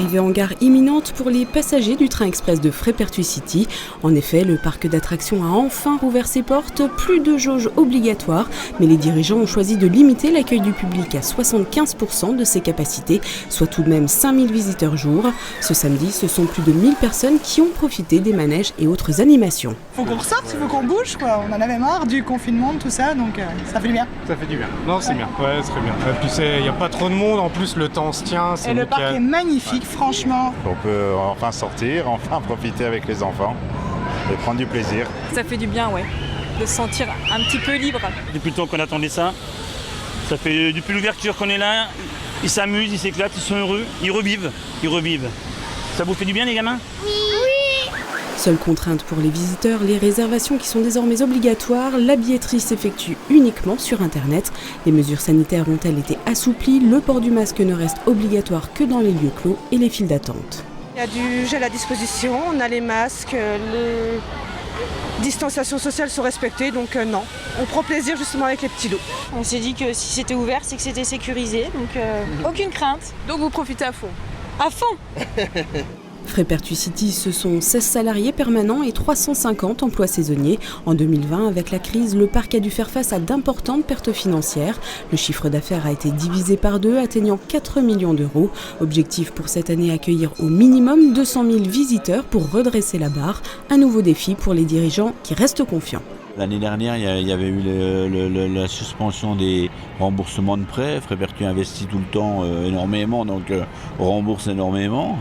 arrivée en gare imminente pour les passagers du train express de Frépertuis City. En effet, le parc d'attractions a enfin rouvert ses portes, plus de jauge obligatoire, mais les dirigeants ont choisi de limiter l'accueil du public à 75% de ses capacités, soit tout de même 5000 visiteurs jour. Ce samedi, ce sont plus de 1000 personnes qui ont profité des manèges et autres animations. Faut qu'on ressorte, il faut qu'on bouge, quoi. On en avait marre du confinement, de tout ça, donc ça fait du bien. Ça fait du bien. Non, c'est bien. Ouais, c'est très bien. Et puis il n'y a pas trop de monde, en plus le temps se tient, c'est nickel. Et le parc est magnifique, franchement. On peut enfin sortir, enfin profiter avec les enfants et prendre du plaisir. Ça fait du bien, ouais, de se sentir un petit peu libre. Depuis le temps qu'on attendait ça, ça fait depuis l'ouverture qu'on est là, ils s'amusent, ils s'éclatent, ils sont heureux, ils revivent. Ça vous fait du bien les gamins ? Oui. Seule contrainte pour les visiteurs, les réservations qui sont désormais obligatoires. La billetterie s'effectue uniquement sur Internet. Les mesures sanitaires ont-elles été assouplies ? Le port du masque ne reste obligatoire que dans les lieux clos et les files d'attente. Il y a du gel à disposition, on a les masques, les distanciations sociales sont respectées, donc non. On prend plaisir justement avec les petits lots. On s'est dit que si c'était ouvert, c'est que c'était sécurisé, donc aucune crainte. Donc vous profitez à fond ? À fond. Frépertuis City, ce sont 16 salariés permanents et 350 emplois saisonniers. En 2020, avec la crise, le parc a dû faire face à d'importantes pertes financières. Le chiffre d'affaires a été divisé par 2, atteignant 4 millions d'euros. Objectif pour cette année, accueillir au minimum 200 000 visiteurs pour redresser la barre. Un nouveau défi pour les dirigeants qui restent confiants. L'année dernière, il y avait eu la suspension des remboursements de prêts. Frépertuis investit tout le temps énormément, donc rembourse énormément,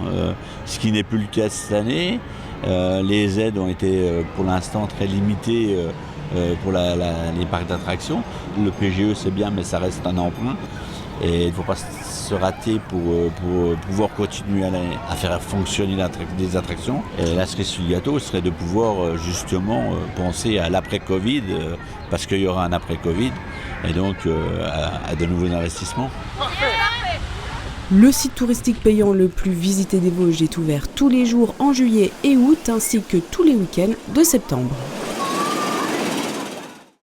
ce qui n'est plus le cas cette année. Les aides ont été pour l'instant très limitées pour les parcs d'attractions. Le PGE c'est bien, mais ça reste un emprunt. Et il ne faut pas se rater pour pouvoir continuer à faire fonctionner des attractions. Et la cerise sur le gâteau serait de pouvoir justement penser à l'après-Covid, parce qu'il y aura un après-Covid, et donc à de nouveaux investissements. Le site touristique payant le plus visité des Vosges est ouvert tous les jours en juillet et août, ainsi que tous les week-ends de septembre.